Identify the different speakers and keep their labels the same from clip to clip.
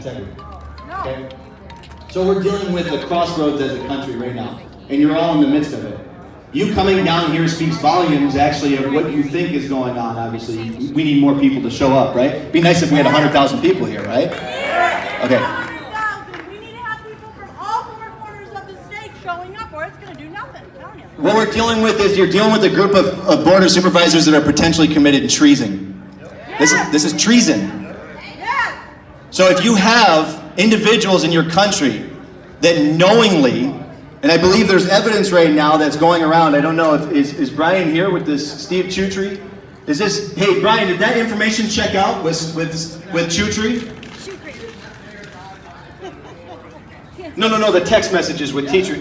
Speaker 1: integrity. Okay? So we're dealing with a crossroads as a country right now, and you're all in the midst of it. You coming down here speaks volumes, actually, of what you think is going on, obviously. We need more people to show up, right? It'd be nice if we had 100,000 people here, right? Okay.
Speaker 2: We need to have people from all four corners of the state showing up, or it's going to do nothing, I'm telling you.
Speaker 1: What we're dealing with is you're dealing with a group of board of supervisors that are potentially committed to treason. This is treason. So if you have individuals in your country that knowingly, and I believe there's evidence right now that's going around. I don't know if is Brian here with this Steve Chutry? Is this, hey Brian, did that information check out with Chutry? No, the text messages with Chutry.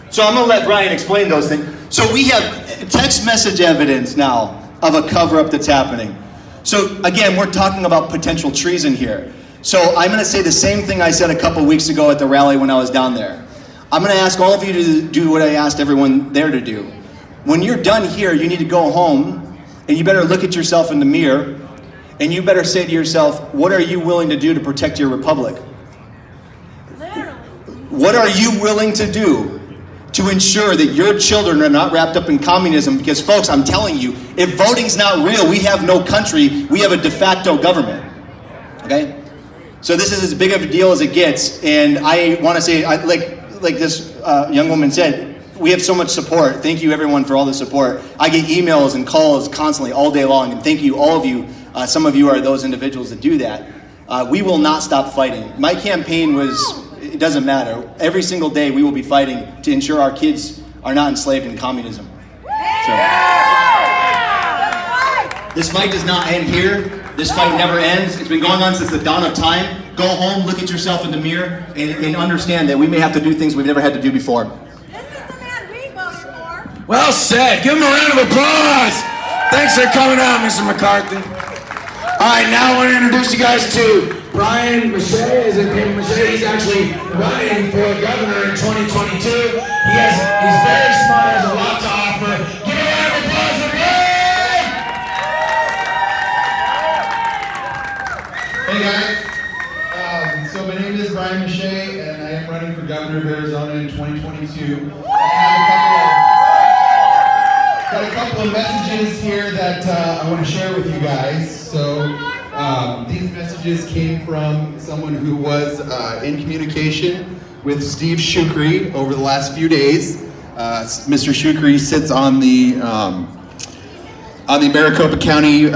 Speaker 1: So I'm gonna let Brian explain those things. So we have text message evidence now of a cover-up that's happening. So again, we're talking about potential treason here. So I'm gonna say the same thing I said a couple weeks ago at the rally when I was down there. I'm going to ask all of you to do what I asked everyone there to do. When you're done here, you need to go home, and you better look at yourself in the mirror, and you better say to yourself, what are you willing to do to protect your republic?
Speaker 2: Literally.
Speaker 1: What are you willing to do to ensure that your children are not wrapped up in communism? Because folks, I'm telling you, if voting's not real, we have no country, we have a de facto government. Okay? So this is as big of a deal as it gets, and I want to say, like this young woman said, we have so much support. Thank you everyone for all the support. I get emails and calls constantly all day long, and thank you, all of you. Some of you are those individuals that do that. We will not stop fighting. My campaign was, it doesn't matter. Every single day we will be fighting to ensure our kids are not enslaved in communism. So, this fight does not end here. This fight never ends. It's been going on since the dawn of time. Go home, look at yourself in the mirror, and understand that we may have to do things we've never had to do before.
Speaker 2: This is the man we voted for.
Speaker 3: Well said. Give him a round of applause. Thanks for coming out, Mr. McCarthy. All right, now I want to introduce you guys to Brian Mache. Is it Brian Mache? He's actually running for governor in 2022. He's very smart, has a lot to offer. Give him a round of applause for Brian!
Speaker 4: Hey guys. So my name is Brian Mache, and I am running for governor of Arizona in 2022. I have got a couple of messages here that I want to share with you guys. So these messages came from someone who was in communication with Steve Chutry over the last few days. Mr. Chutry sits on the Maricopa County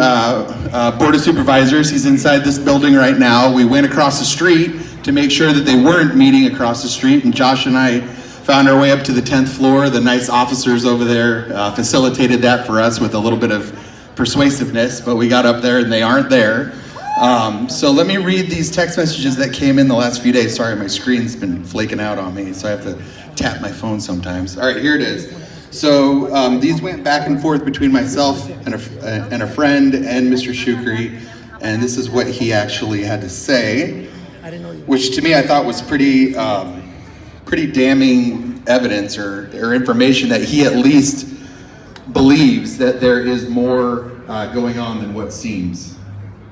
Speaker 4: Board of Supervisors. He's inside this building right now. We went across the street to make sure that they weren't meeting across the street, and Josh and I found our way up to the 10th floor. The nice officers over there facilitated that for us with a little bit of persuasiveness, but we got up there and they aren't there. So let me read these text messages that came in the last few days. Sorry, my screen's been flaking out on me, so I have to tap my phone sometimes. All right, here it is. So these went back and forth between myself and a friend and Mr. Chutry, and this is what he actually had to say, which to me I thought was pretty damning evidence or information that he at least believes that there is more going on than what seems.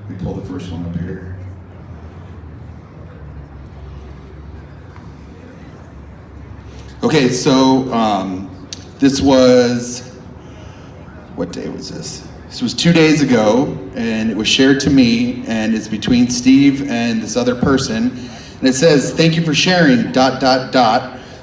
Speaker 4: Let me pull the first one up here. Okay, so this was, what day was this? This was 2 days ago, and it was shared to me, and it's between Steve and this other person. And it says, "Thank you for sharing, ...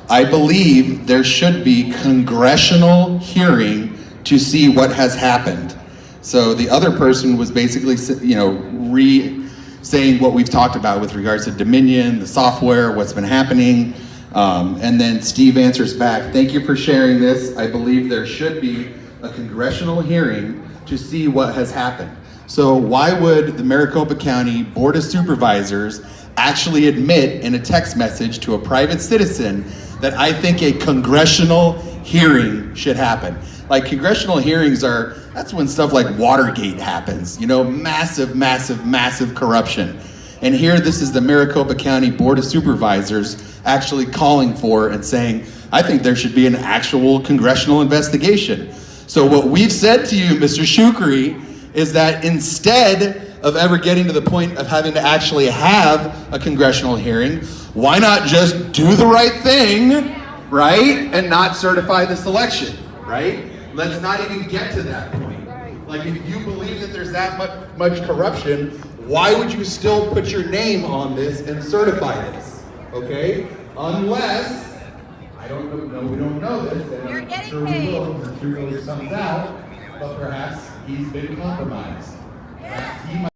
Speaker 4: I believe there should be congressional hearing to see what has happened." So the other person was basically, saying what we've talked about with regards to Dominion, the software, what's been happening. And then Steve answers back, "Thank you for sharing this. I believe there should be a congressional hearing to see what has happened." So why would the Maricopa County Board of Supervisors actually admit in a text message to a private citizen that I think a congressional hearing should happen? Like, congressional hearings that's when stuff like Watergate happens, massive, massive, massive corruption. And here, this is the Maricopa County Board of Supervisors actually calling for and saying, I think there should be an actual congressional investigation. So what we've said to you, Mr. Chutry, is that instead of ever getting to the point of having to actually have a congressional hearing, why not just do the right thing, right? And not certify this election, right? Let's not even get to that point. Like, if you believe that there's that much corruption, why would you still put your name on this and certify this? Okay? Unless, I don't know, we don't know this, and
Speaker 2: You're
Speaker 4: I'm
Speaker 2: getting
Speaker 4: sure
Speaker 2: paid.
Speaker 4: we will when the truth really comes out, but perhaps he's been compromised. Perhaps he might